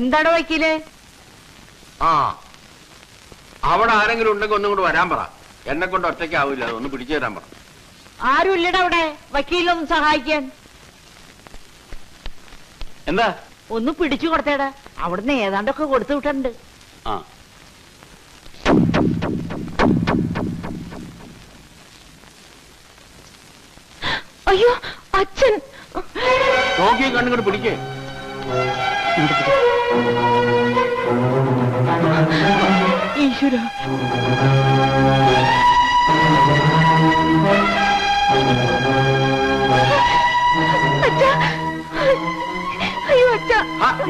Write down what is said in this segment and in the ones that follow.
എന്താണോ വക്കീല്? ആ, അവിടെ ആരെങ്കിലും ഉണ്ടെങ്കിൽ ഒന്നും കൂടെ വരാൻ പറ. എന്നെ കൊണ്ട് ഒറ്റയ്ക്കാവില്ല, ഒന്ന് പിടിച്ചു തരാൻ പറ. ആരും ഇല്ലടാ അവിടെ വക്കീലൊന്നും സഹായിക്കാൻ. എന്താ? ഒന്ന് പിടിച്ചു കൊടുത്തേടാ, അവിടുന്ന് ഏതാണ്ടൊക്കെ കൊടുത്തു വിട്ടുണ്ട്. ആ, അയ്യോ അച്ഛൻ. നോക്കി കണ്ണുകൊണ്ട് പിടിക്കേ. ഈശ്വര,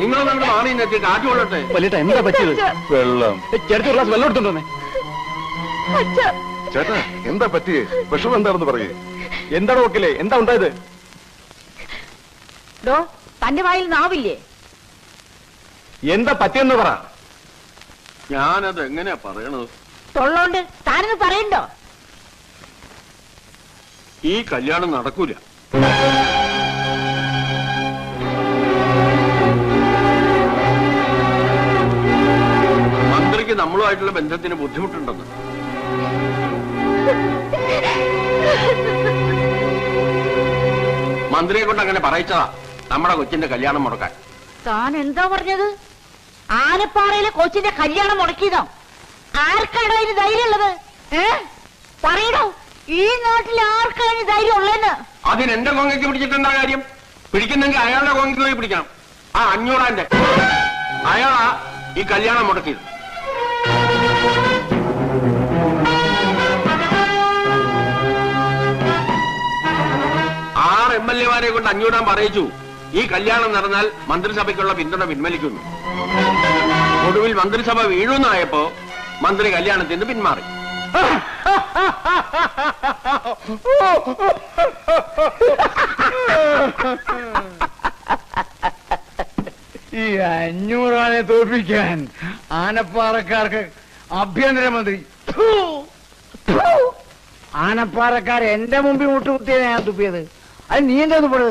നിങ്ങളൊന്നും മാറി എത്തി കാറ്റ് കൊള്ളട്ടെ. വലിയേട്ടാ എന്താ പറ്റിയത്? വെള്ളം ചേട്ടത്തി ഗ്ലാസ് വെള്ളം എടുത്തോണ്ടോന്നേ. ചേട്ടാ എന്താ പറ്റിയേ? വിഷമം എന്താണെന്ന് പറയേ. എന്താണോ വക്കീലേ, എന്താ ഉണ്ടായത്? തന്റെ വായിൽ നാവില്ലേ? എന്താ പറ്റിയെന്ന് പറ. ഞാനത് എങ്ങനെയാ പറയണത്? തൊള്ളോണ്ട് താനൊന്ന് പറയണ്ടോ? ഈ കല്യാണം നടക്കൂല. മന്ത്രിക്ക് നമ്മളുമായിട്ടുള്ള ബന്ധത്തിന് ബുദ്ധിമുട്ടുണ്ടെന്ന്. മന്ത്രിയെ കൊണ്ട് അങ്ങനെ പറയിച്ചതാ നമ്മുടെ കൊച്ചിന്റെ കല്യാണം മുടക്കാൻ. താൻ എന്താ പറഞ്ഞത്? ആലപ്പാറയിലെ കൊച്ചിന്റെ കല്യാണം മുടക്കിയതോ? ആർക്കാണോ അതിന് ധൈര്യം ഉള്ളത്? പറയണോ? ഈ നാട്ടിൽ ആർക്കാണ് ധൈര്യം ഉള്ളതെന്ന്? അതിന് എന്റെ കോങ്ങയ്ക്ക് പിടിച്ചിട്ടെന്താ കാര്യം? പിടിക്കുന്നെങ്കിൽ അയാളുടെ കോങ്ങയ്ക്ക് പോയി പിടിക്കണം. ആ 500 അയാളാ ഈ കല്യാണം മുടക്കിയത്. 6 MLA-മാരെ കൊണ്ട് 500 പറയിച്ചു. ഈ കല്യാണം നടന്നാൽ മന്ത്രിസഭയ്ക്കുള്ള പിന്തുണ പിൻവലിക്കുന്നു. ഒടുവിൽ മന്ത്രിസഭ വീഴുന്നായപ്പോ മന്ത്രി കല്യാണത്തിൽ നിന്ന് പിന്മാറി. ഈ 500 തോൽപ്പിക്കാൻ ആനപ്പാറക്കാർക്ക് ആഭ്യന്തരമന്ത്രി. ആനപ്പാറക്കാർ എന്റെ മുമ്പിൽ മുട്ടുകുത്തിയത് ഞാൻ തുപ്പിയത്. അത് നീ എന്താ തുപ്പത്?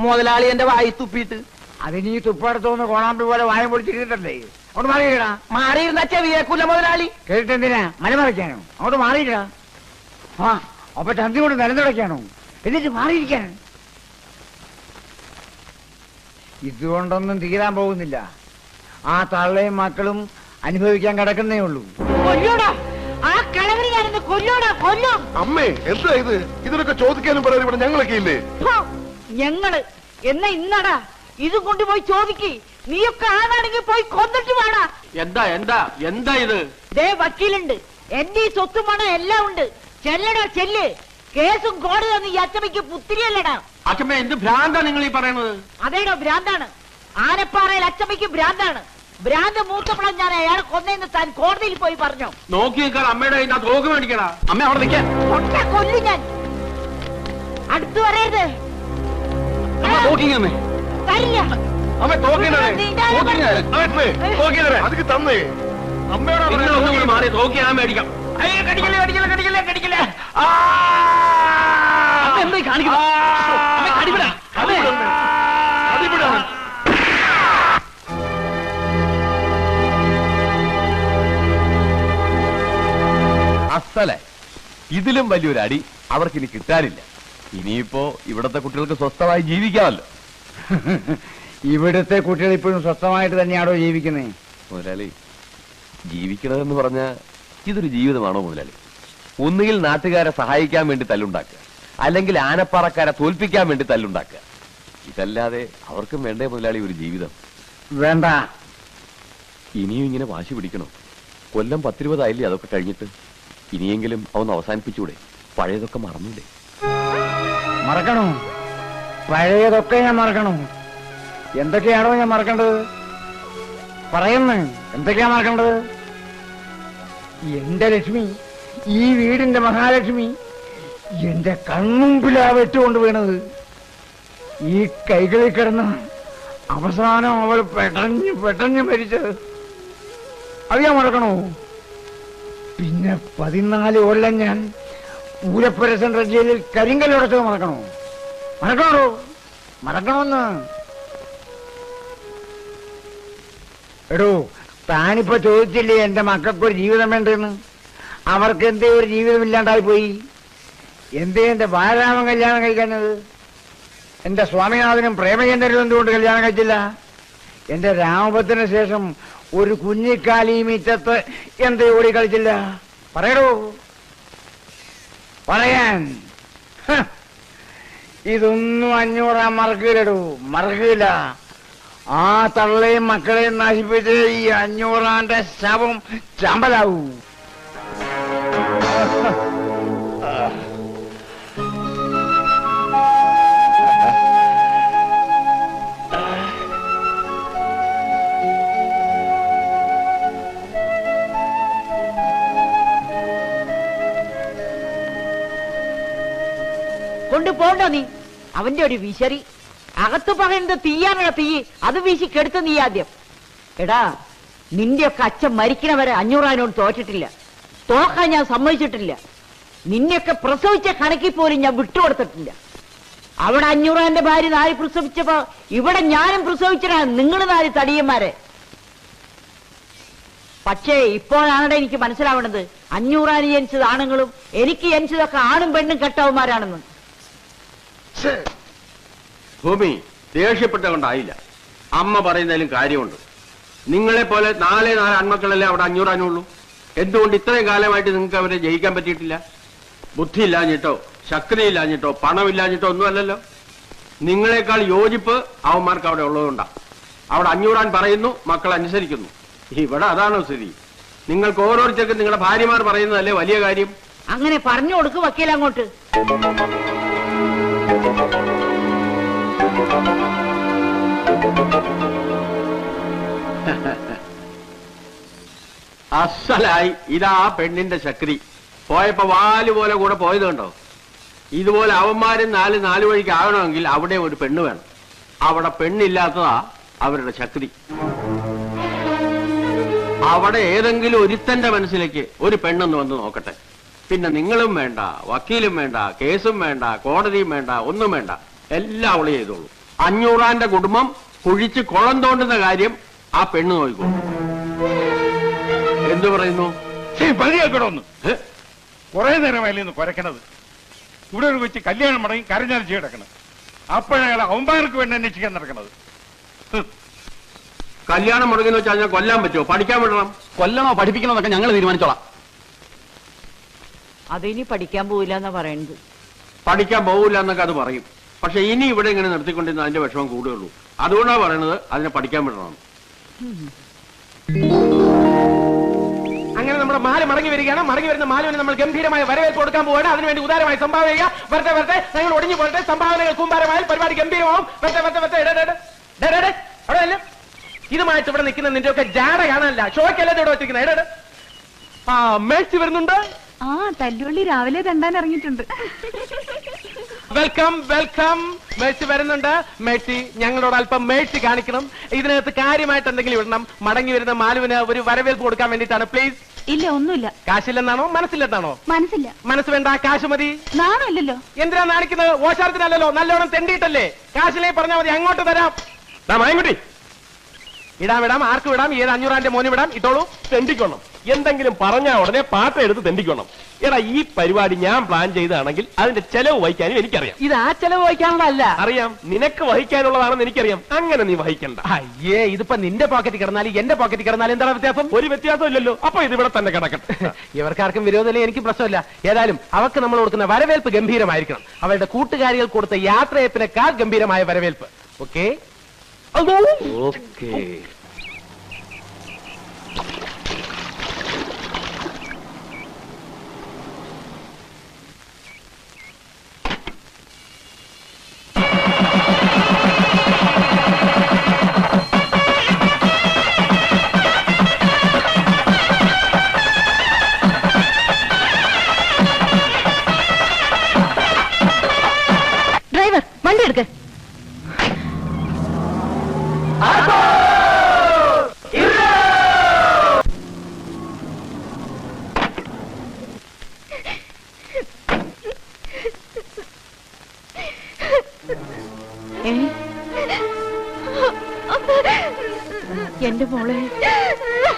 മുതലാളി എന്റെ വായി തുപ്പിയിട്ട്. അത് നീ തുപ്പടുത്തോന്ന് കോണാമ്പി പോലെ വായ പൊടിച്ചിരുന്നിട്ടല്ലേ? അങ്ങോട്ട് മാറിയിടാ. മാറിയിരുന്ന ചെവിയേക്കൂല മുതലാളി. കേട്ടിട്ടെന്തിനാ മലമറയ്ക്കാനോ? അങ്ങോട്ട് മാറിയിടാ. ആ അപ്പൊ ചന്തി കൊണ്ട് നിലനിടയ്ക്കാണോ? എന്നിട്ട് മാറിയിരിക്കാൻ. ഇതുകൊണ്ടൊന്നും തീരാൻ പോകുന്നില്ല. ആ തള്ളയും മക്കളും അനുഭവിക്കാൻ കിടക്കുന്നേ ഉള്ളൂ. കൊല്ലോടാ, ആ കളവരി ഞാനെന്ന് കൊല്ലോടാ, കൊല്ലും. അമ്മേ എന്താ ഇത്? ഇതിനൊക്കെ ചോദിക്കാനും പറയാനും ഇവിടെ ഞങ്ങളൊക്കെ ഇല്ലേ? ഞങ്ങള് എന്നാ ഇന്നടാ ഇത് കൊണ്ടുപോയി ചോദിക്ക്. നീയൊക്കെ ആണാണെങ്കിൽ പോയി കൊന്നിട്ട് വേണ. എന്താ എന്താ എന്താ ഇത്? ദേ വക്കീലുണ്ട്, എന്റെ ഈ സ്വത്തും പണം എല്ലാം ഉണ്ട്. ചെല്ലടാ ചെല്ല്. കേസും കോടതിയൊന്നും ഈ അച്ചമ്മയ്ക്ക് പുത്തിരിയല്ലടാ. അച്ഛമ്മ എന്ത് ഭ്രാന്താ നിങ്ങൾ ഈ പറയണത്? അതേടോ ഭ്രാന്താണ്. ആനപ്പാറയിൽ അച്ചമ്മയ്ക്ക് ഭ്രാന്താണ്. ഭ്രാന്ത് മൂത്തപ്പണം ഞാൻ അയാളെ കൊന്നേന്ന് താൻ കോടതിയിൽ പോയി പറഞ്ഞു. നോക്കി നിൽക്കാൻ അമ്മയുടെ കയ്യിൽ തോക്ക് മേടിക്കടാ. അമ്മ അവിടെ നിൽക്കാൻ. കൊല്ലു ഞാൻ. അടുത്തു പറയരുത്. നോക്കിങ്ങമ്മേ. തരില്ല. അമ്മ അതൊക്കെ തന്നേ. അമ്മയോട് മാറി തോക്കി ഞാൻ മേടിക്കാം. കടിക്കല്ലേ കടിക്കല്ലേ കടിക്കല്ലേ കടിക്കല്ലേ. എന്തായി കാണിക്കണം? അസലെ ഇതിലും വലിയൊരു അടി അവർക്കിനി കിട്ടാനില്ല. ഇനിയിപ്പോ ഇവിടത്തെ കുട്ടികൾക്ക് സ്വസ്ഥമായി ജീവിക്കാമല്ലോ. ഇവിടുത്തെ കുട്ടികൾ ഇപ്പോഴും സ്വസ്ഥമായിട്ട് തന്നെയാണോ ജീവിക്കുന്നത്? മുതലാളി, ജീവിക്കണമെന്ന് പറഞ്ഞ ഇതൊരു ജീവിതമാണോ മുതലാളി? ഒന്നുകിൽ നാട്ടുകാരെ സഹായിക്കാൻ വേണ്ടി തല്ലുണ്ടാക്കുക, അല്ലെങ്കിൽ ആനപ്പാറക്കാരെ തോൽപ്പിക്കാൻ വേണ്ടി തല്ലുണ്ടാക്കുക. ഇതല്ലാതെ അവർക്കും വേണ്ടേ മുതലാളി ഒരു ജീവിതം? വേണ്ട. ഇനിയും ഇങ്ങനെ വാശി പിടിക്കണോ? കൊല്ലം 10-20 ആയില്ലേ അതൊക്കെ കഴിഞ്ഞിട്ട്? ഇനിയെങ്കിലും അവന്ന് അവസാനിപ്പിച്ചൂടെ? പഴയതൊക്കെ മറന്നൂടെ? മറക്കണോ? പഴയതൊക്കെ ഞാൻ മറക്കണോ? എന്തൊക്കെയാണോ ഞാൻ മറക്കേണ്ടത്? പറയുന്നു. എന്തൊക്കെയാ മറക്കേണ്ടത്? എന്റെ ലക്ഷ്മി, ഈ വീടിന്റെ മഹാലക്ഷ്മി എന്റെ കൺമുമ്പിലാ വെട്ടുകൊണ്ട് വീണത്. ഈ കൈകളിൽ കിടന്ന് അവസാനം അവൾ പെട്ടഞ്ഞ് മരിച്ചത് അത് ഞാൻ മറക്കണോ? പിന്നെ 14 കൊല്ലം ഞാൻ പൂരപ്പുര സെൻട്രൽ ജയിലിൽ കരിങ്കല്ലുടച്ചത് മറക്കണോ? മറക്കണോ? മറക്കണമെന്ന് എടോ താനിപ്പോ ചോദിച്ചില്ലേ എന്റെ മക്കൾക്കൊരു ജീവിതം വേണ്ടെന്ന്? അവർക്ക് എന്തേ ഒരു ജീവിതം ഇല്ലാണ്ടായി പോയി? എന്തേ എന്റെ ബാലരാമൻ കല്യാണം കഴിക്കുന്നത്? എന്റെ സ്വാമിനാഥനും പ്രേമചന്ദ്രനും എന്തുകൊണ്ട് കല്യാണം കഴിച്ചില്ല? എന്റെ രാമഭദ്രന് ശേഷം ഒരു കുഞ്ഞിക്കാലി മീറ്റത്ത് എന്തേ ഓടി കളിച്ചില്ല? പറയടോ, പറയാൻ. ഇതൊന്നും 500 മറക്കില്ലടോ, മറക്കില്ല. ആ തള്ളയും മക്കളെയും നശിപ്പിച്ച് ഈ 500 ശവം ചമ്പലാവൂ. കൊണ്ടുപോണ്ടോ നീ? അവന്റെ ഒരു വിശറി. അകത്ത് പറയുന്നത് തീയാണോ തീ? അത് വീശി കെടുത്ത് നീ ആദ്യം. എടാ, നിന്റെയൊക്കെ അച്ഛൻ മരിക്കണവരെ 500 തോറ്റിട്ടില്ല, തോക്കാൻ ഞാൻ സമ്മതിച്ചിട്ടില്ല. നിന്നെയൊക്കെ പ്രസവിച്ച കണക്കിൽ പോലും ഞാൻ വിട്ടുകൊടുത്തിട്ടില്ല. അവിടെ 500 ഭാര്യ 4 പ്രസവിച്ചപ്പോ ഇവിടെ ഞാനും പ്രസവിച്ചടാ നിങ്ങൾ 4 തടിയന്മാരെ. പക്ഷേ ഇപ്പോഴാണ് എനിക്ക് മനസ്സിലാവണത് 500 ജനിച്ചത് ആണുങ്ങളും എനിക്ക് ജനിച്ചതൊക്കെ ആണും പെണ്ണും കെട്ടവന്മാരാണെന്ന്. ഭൂമി ദേഷ്യപ്പെട്ട കൊണ്ടായില്ല. അമ്മ പറയുന്നതിലും കാര്യമുണ്ട്. നിങ്ങളെ പോലെ 4 ആൺമക്കളല്ലേ അവിടെ 500 ഉള്ളൂ. എന്തുകൊണ്ട് ഇത്രയും കാലമായിട്ട് നിങ്ങൾക്ക് അവരെ ജയിക്കാൻ പറ്റിയിട്ടില്ല? ബുദ്ധി ഇല്ലാഞ്ഞിട്ടോ ശക്തിയില്ലാഞ്ഞിട്ടോ പണമില്ലാഞ്ഞിട്ടോ ഒന്നുമല്ലല്ലോ. നിങ്ങളെക്കാൾ യോജിപ്പ് അവന്മാർക്ക് അവിടെ ഉള്ളതുകൊണ്ടാണ്. അവിടെ 500 പറയുന്നു, മക്കൾ അനുസരിക്കുന്നു. ഇവിടെ അതാണോ സ്ഥിതി? നിങ്ങൾക്ക് ഓരോരുത്തർക്കും നിങ്ങളുടെ ഭാര്യമാർ പറയുന്നതല്ലേ വലിയ കാര്യം? അങ്ങനെ പറഞ്ഞു കൊടുക്കും വക്കീൽ അങ്ങോട്ട്. അസലായി. ഇതാ പെണ്ണിന്റെ ശക്തി. പോയപ്പോ വാല് പോലെ കൂടെ പോയത് കണ്ടോ? ഇതുപോലെ അവന്മാരും 4 വഴിക്ക് ആകണമെങ്കിൽ അവിടെ ഒരു പെണ്ണ് വേണം. അവിടെ പെണ്ണില്ലാത്തതാ അവരുടെ ശക്തി. അവിടെ ഏതെങ്കിലും ഒരുത്തന്റെ മനസ്സിലേക്ക് ഒരു പെണ്ണെന്ന് വന്ന് നോക്കട്ടെ. പിന്നെ നിങ്ങളും വേണ്ട, വക്കീലും വേണ്ട, കേസും വേണ്ട, കോടതിയും വേണ്ട, ഒന്നും വേണ്ട. എല്ലാം അവള് ചെയ്തോളൂ. 500 കുടുംബം കുഴിച്ച് കുളം തോണ്ടുന്ന കാര്യം ആ പെണ്ണ് നോക്കിക്കോളൂ. എന്തു പറയുന്നു? പതിയാക്കണമെന്ന് കുറെ നേരമായില്ലെന്ന് കുരക്കണത്. ഇവിടെ ഒരു വെച്ച് കല്യാണം മടങ്ങി കരഞ്ഞാലിച്ച് കിടക്കണം. അപ്പോഴയാൾ അവന്മാർക്ക് വേണ്ടി അന്വേഷിക്കാൻ നടക്കണത്. കല്യാണം മുടങ്ങുന്ന വെച്ചാൽ ഞാൻ കൊല്ലാൻ പറ്റുമോ? പഠിക്കാൻ വിടണം. കൊല്ലണോ പഠിപ്പിക്കണോ എന്നൊക്കെ ഞങ്ങൾ തീരുമാനിച്ചോളാം. അതിനി പഠിക്കാൻ പോവില്ല എന്നാ പറയുന്നത്. പഠിക്കാൻ പോകില്ല എന്നൊക്കെ അത് പറയും. പക്ഷെ ഇനി ഇവിടെ ഇങ്ങനെ നിർത്തിക്കൊണ്ടിരുന്ന അതിന്റെ വിഷമം കൂടുകയുള്ളൂ. അതുകൊണ്ടാണ് പറയുന്നത് അതിനെ പഠിക്കാൻ വിടണം. അങ്ങനെ നമ്മുടെ മാല മടങ്ങി വരികയാണ്. മടങ്ങി വരുന്ന മാലുവിന് നമ്മൾ ഗംഭീരമായ വരവേൽപ്പ് കൊടുക്കാൻ പോവുകയാണ്. അതിനുവേണ്ടി ഉദാരമായി സംഭാവന ചെയ്യുക. വെറുതെ ഞങ്ങൾ ഒടിഞ്ഞു പോകട്ടെ. സംഭാവനകൾ കൂമ്പാരമായാൽ പരിപാടി ഗംഭീരമാവും. അവിടെ അല്ല, ഇതുമായിട്ട് ഇവിടെ നിൽക്കുന്ന നിന്റെയൊക്കെ ജാട കാണാനല്ല, ഷോയ്ക്കല്ല ഇവിടെ വെച്ചിരിക്കുന്നത്. ആ മേഴ്സി വരുന്നുണ്ട്. ആ തല്ലുള്ളി രാവിലെ തണ്ടാൻ ഇറങ്ങിയിട്ടുണ്ട്. Welcome welcome. മേഴ്സി വരുന്നുണ്ട്. മേഴ്സി ഞങ്ങളോട് അല്പം മേഴ്സി കാണിക്കണം. ഇതിനകത്ത് കാര്യമായിട്ട് എന്തെങ്കിലും ഇടണം. മടങ്ങി വരുന്ന മാലുവിന് ഒരു വരവേൽപ്പ് കൊടുക്കാൻ വേണ്ടിയിട്ടാണ്. പ്ലീസ്. ഇല്ല ഒന്നുമില്ല. കാശില്ലെന്നാണോ മനസ്സില്ലെന്നാണോ? മനസ്സില്ല. മനസ്സ് വേണ്ട, കാശ് മതി. നാണല്ലോ. എന്തിനാ നാണിക്കുന്നത്? ഓശാരത്തിനല്ലല്ലോ, നല്ലോണം തെണ്ടിയിട്ടല്ലേ. കാശിലേ പറഞ്ഞാൽ മതി, അങ്ങോട്ട് തരാം. മായൻകുട്ടി, ഇടാം ആർക്ക് വിടാം? ഏത് 500 മോന് വിടാം? ഇട്ടോളൂ. തെണ്ടിക്കണം. എന്തെങ്കിലും പറഞ്ഞാൽ ഉടനെ പാട്ട എടുത്ത് തെണ്ടിക്കണം. എടാ, ഈ പരിപാടി ഞാൻ പ്ലാൻ ചെയ്താണെങ്കിൽ അതിന്റെ ചെലവ് വഹിക്കാനും എനിക്കറിയാം. ഇത് ആ ചെലവ് വഹിക്കാനുള്ളതല്ല. അറിയാം, നിനക്ക് വഹിക്കാനുള്ളതാണെന്ന് എനിക്കറിയാം. അങ്ങനെ നീ വഹിക്കണ്ട. അയ്യേ, ഇതിപ്പോ നിന്റെ പോക്കറ്റിൽ കിടന്നാലും എന്റെ പോക്കറ്റിൽ കിടന്നാലും എന്താണ് വ്യത്യാസം? ഒരു വ്യത്യാസം ഇല്ലല്ലോ. അപ്പൊ ഇത് ഇവിടെ തന്നെ കിടക്കട്ടെ. ഇവർക്കാർക്കും വിരോധമില്ല, എനിക്ക് പ്രശ്നമില്ല. ഏതായാലും അവർക്ക് നമ്മൾ കൊടുക്കുന്ന വരവേൽപ്പ് ഗംഭീരമായിരിക്കണം. അവരുടെ കൂട്ടുകാരികൾ കൊടുത്ത യാത്രയപ്പിനേക്കാൾ ഗംഭീരമായ വരവേൽപ്പ്. Okay okay. ഡ്രൈവർ വണ്ടി എടുക്ക്. മോളെ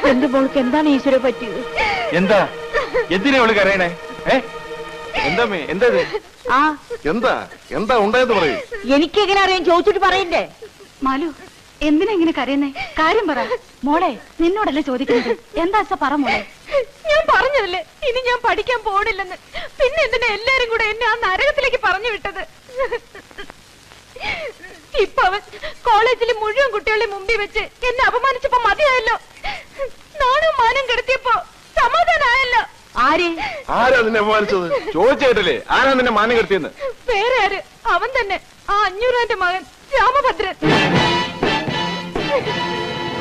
എന്റെ മോൾക്ക് എന്താണ് ഈശ്വര പറ്റിയത്? എന്താ എന്തിനാ അവള് കരയണേ? എന്താമ്മേ എന്താ ഇത്? ആ എന്താ എന്താ ഉണ്ടായെന്ന് പറയൂ. എനിക്കെങ്ങനെ അറിയാൻ? ചോദിച്ചിട്ട് പറയണ്ടേ? മാലു എന്തിനാ ഇങ്ങനെ കരയുന്നേ? കാര്യം പറ മോളെ. നിന്നോടല്ലേ ചോദിക്കുന്നത്? എന്താ അച്ഛ പറ മോളെ. ഞാൻ പറഞ്ഞതല്ലേ ഇനി ഞാൻ പഠിക്കാൻ പോണില്ലെന്ന്. പിന്നെ എന്തിനാ എല്ലാരും കൂടെ എന്നെ ആ നരകത്തിലേക്ക് പറഞ്ഞു വിട്ടത്? ഇപ്പൊ അവൻ കോളേജിലെ മുഴുവൻ കുട്ടികളെ മുമ്പിൽ വെച്ച് എന്നെ അപമാനിച്ചപ്പോ മതിയായല്ലോ. നാണും മാനം കെടുത്തിയപ്പോ സമാധാനമായല്ലോ. ആരാ നിന്നെ അപമാനിച്ചത്? ചോദിച്ചേട്ടല്ലേ ആരാ നിന്നെ മാനം കെടുത്തിയെന്ന്? വേറെ ആര്? അവൻ തന്നെ, ആ 500 മകൻ രാമഭദ്രൻ.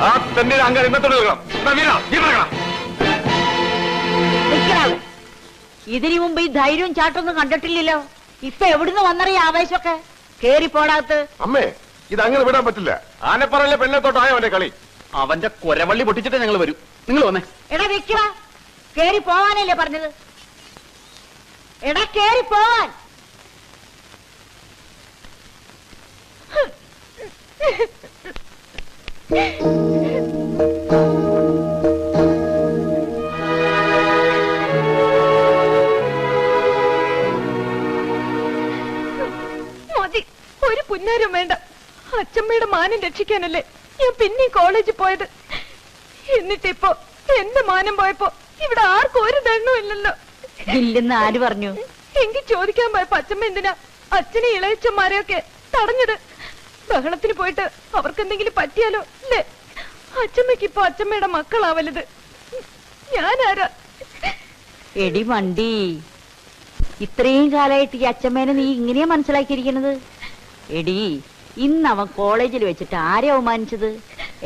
ആ തന്നെ അങ്കാർ ഇന്നത്തോട് ഇതിനു മുമ്പ് ഈ ധൈര്യവും ചാട്ടൊന്നും കണ്ടിട്ടില്ലല്ലോ. ഇപ്പൊ എവിടുന്ന് വന്നറിയ ആവേശമൊക്കെ? കേറി പോടാത്ത്. അമ്മേ ഇത് അങ്ങനെ വിടാൻ പറ്റില്ല. ആനപ്പറയിലെ പെണ്ണത്തോട്ടായോ അവന്റെ കളി. അവന്റെ കൊരവള്ളി പൊട്ടിച്ചിട്ട് ഞങ്ങൾ വരും. നിങ്ങൾ വന്നേ. എടാ വെക്കടാ, കേറി പോവാനല്ലേ പറഞ്ഞത്? എടാ കേറി പോവാൻ. മതി, ഒരു പുന്നാരും വേണ്ട. അച്ഛമ്മയുടെ മാനം രക്ഷിക്കാനല്ലേ ഞാൻ പിന്നെ കോളേജിൽ പോയത്. എന്നിട്ടിപ്പോ എന്റെ മാനം പോയപ്പോ ഇവിടെ ആർക്കും ഒരു ദണ്ണവും ഇല്ലല്ലോ. ഇല്ലെന്ന് ആര് പറഞ്ഞു? എങ്കിൽ ചോദിക്കാൻ പോയപ്പോ അച്ഛമ്മ എന്തിനാ അച്ഛനെ ഇളയച്ചന്മാരെയൊക്കെ തടഞ്ഞത്? ബഹളത്തിന് പോയിട്ട് അവർക്ക് എന്തെങ്കിലും പറ്റിയാലോ അല്ലേ? അച്ഛമ്മയ്ക്ക് ഇപ്പൊ അച്ഛമ്മയുടെ മക്കളാ വലുത്. ഞാനാരാ? എടി വണ്ടി, ഇത്രയും കാലമായിട്ട് ഈ അച്ഛമ്മേനെ നീ ഇങ്ങനെയാ മനസ്സിലാക്കിയിരിക്കണത്? എടി, ഇന്ന് അവൻ കോളേജിൽ വെച്ചിട്ട് ആരെ അവമാനിച്ചത്?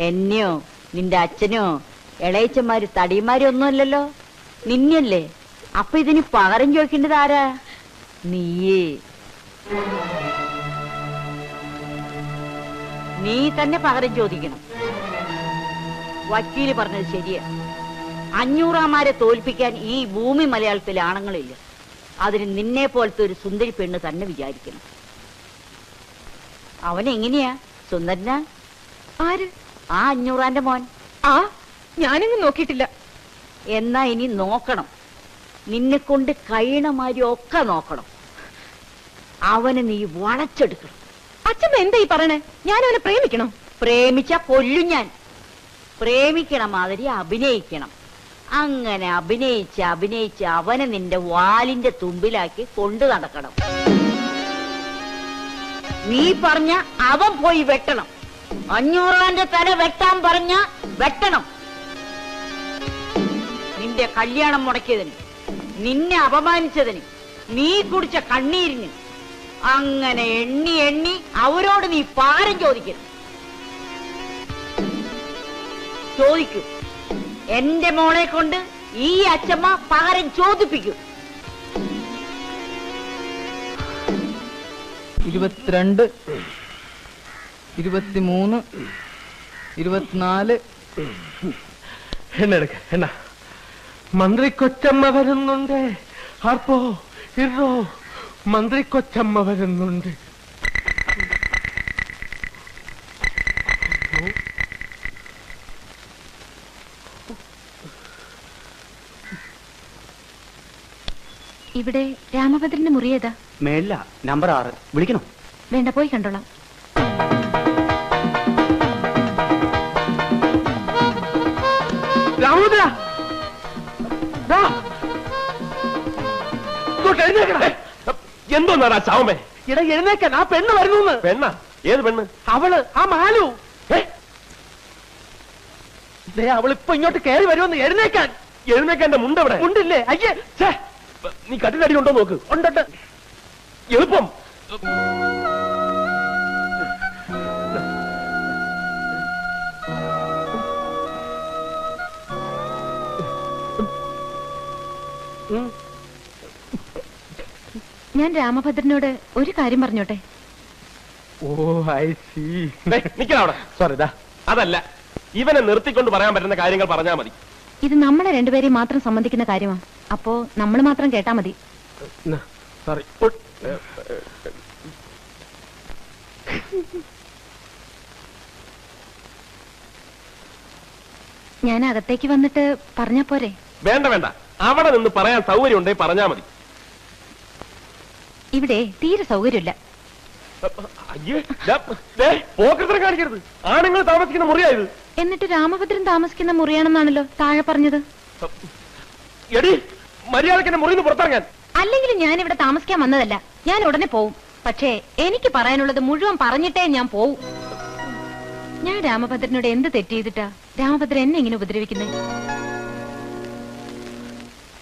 എന്നെയോ നിന്റെ അച്ഛനോ ഇളയച്ചന്മാര് തടിയന്മാരും ഒന്നുമല്ലല്ലോ, നിന്നല്ലേ. അപ്പൊ ഇതിന് പകരം ചോദിക്കേണ്ടത് ആരാ? നീയേ. നീ തന്നെ പകരം ചോദിക്കണം. വക്കീല് പറഞ്ഞത് ശരിയാ. 500 തോൽപ്പിക്കാൻ ഈ ഭൂമി മലയാളത്തിലെ ആണുങ്ങളില്ല. അതിന് നിന്നെ പോലത്തെ ഒരു സുന്ദരി പെണ്ണ് തന്നെ വിചാരിക്കണം. അവനെങ്ങനെയാ? സുന്ദരനാ? ആര്? ആ 500 മോൻ. ആ, ഞാനിങ്ങ് നോക്കിയിട്ടില്ല. എന്നാ ഇനി നോക്കണം. നിന്നെ കൊണ്ട് കഴിയണമാതിരി ഒക്കെ നോക്കണം. അവനെ നീ വളച്ചെടുക്കണം. അച്ഛമ്മ എന്താ ഈ പറയണേ? ഞാൻ അവനെ പ്രേമിക്കണം? പ്രേമിച്ച കൊല്ലും ഞാൻ. പ്രേമിക്കണ മാതിരി അഭിനയിക്കണം. അങ്ങനെ അഭിനയിച്ച് അവനെ നിന്റെ വാലിന്റെ തുമ്പിലാക്കി കൊണ്ടു നടക്കണം. നീ പറഞ്ഞ അവൻ പോയി വെട്ടണം. 500 തല വെട്ടാൻ പറഞ്ഞ വെട്ടണം. നിന്റെ കല്യാണം മുടക്കിയതിന്, നിന്നെ അപമാനിച്ചതിന്, നീ കുടിച്ച കണ്ണീരിന്, അങ്ങനെ എണ്ണി എണ്ണി അവരോട് നീ പാരം ചോദിക്കണം. ചോദിക്കൂ. എന്റെ മോളെ കൊണ്ട് ഈ അച്ഛമ്മ പകരം ചോദിപ്പിക്കും. 22, 23, 24. എന്നെടുക്ക എന്നാ മന്ത്രി കൊച്ചമ്മ വരുന്നുണ്ട്. ആർപ്പോ ഇറോ മന്ത്രി കൊച്ചമ്മ വരുന്നുണ്ട്. ഇവിടെ രാമഭദ്രന്റെ മുറി ഏതാ? മേളില നമ്പർ 6. വിളിക്കണോ? വേണ്ട, പോയി കണ്ടോളാം. രാമഭദ്ര, എന്തോന്നാടാ ചാവമേ? ഇട എഴുന്നേക്കാൻ, ആ പെണ്ണ് വരുന്നു. പെണ്ണ? ഏത് പെണ്ണ്? അവള്, ആ മാലു. അവളിപ്പോ ഇങ്ങോട്ട് കയറി വരുമെന്ന്. എഴുന്നേക്കാൻ. എഴുന്നേക്കാന്റെ മുണ്ടവിടെ ഉണ്ടില്ലേ? അയ്യേ, നീ കട്ടിലടി ഉണ്ടോ നോക്ക്. ഉണ്ട്. എളുപ്പം. ഞാൻ രാമഭദ്രനോട് ഒരു കാര്യം പറഞ്ഞോട്ടെ? ഓ, ഐ സീ. നിക്കവിടെ. സോറി, അതല്ല, ഇവനെ നിർത്തിക്കൊണ്ട് പറയാൻ പറ്റുന്ന കാര്യങ്ങൾ പറഞ്ഞാൽ മതി. ഇത് നമ്മളെ രണ്ടുപേരെയും മാത്രം സംബന്ധിക്കുന്ന കാര്യമാ. അപ്പോ നമ്മൾ മാത്രം കേട്ടാ മതി. സോറി. ഞാൻ അകത്തേക്ക് വന്നിട്ട് പറഞ്ഞാ പോരെ? വേണ്ട വേണ്ട, അവിടെ നിന്ന് പറയാൻ സൗകര്യം ഉണ്ടെങ്കിൽ പറഞ്ഞാ മതി. ഇവിടെ തീരെ സൗകര്യമില്ല. അയ്യേ, പോക്കത്തിനെ കാണിക്കരുത്. ആണുങ്ങൾ താമസിക്കുന്ന മുറിയായത്. എന്നിട്ട് രാമഭദ്രൻ താമസിക്കുന്ന മുറിയാണെന്നാണല്ലോ താഴെ പറഞ്ഞത്. എടി, മര്യാദക്ക് എന്നെ മുറിന്ന് പുറത്തിറങ്ങാൻ. അല്ലെങ്കിലും ഞാൻ ഇവിടെ താമസിക്കാൻ വന്നതല്ല. ഞാൻ ഉടനെ പോവും. പക്ഷേ എനിക്ക് പറയാനുള്ളത് മുഴുവൻ പറഞ്ഞിട്ടേ ഞാൻ പോവും. ഞാൻ രാമഭദ്രനോട് എന്ത് തെറ്റ് ചെയ്തിട്ടാ രാമഭദ്രൻ എന്നെ ഇങ്ങനെ ഉപദ്രവിക്കുന്നേ?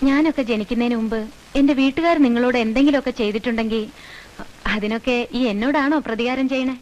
ഞാനൊക്കെ ജനിക്കുന്നതിന് മുമ്പ് എന്റെ വീട്ടുകാർ നിങ്ങളോട് എന്തെങ്കിലുമൊക്കെ ചെയ്തിട്ടുണ്ടെങ്കിൽ അതിനൊക്കെ ഈ എന്നോടാണോ പ്രതികാരം ചെയ്യണേ?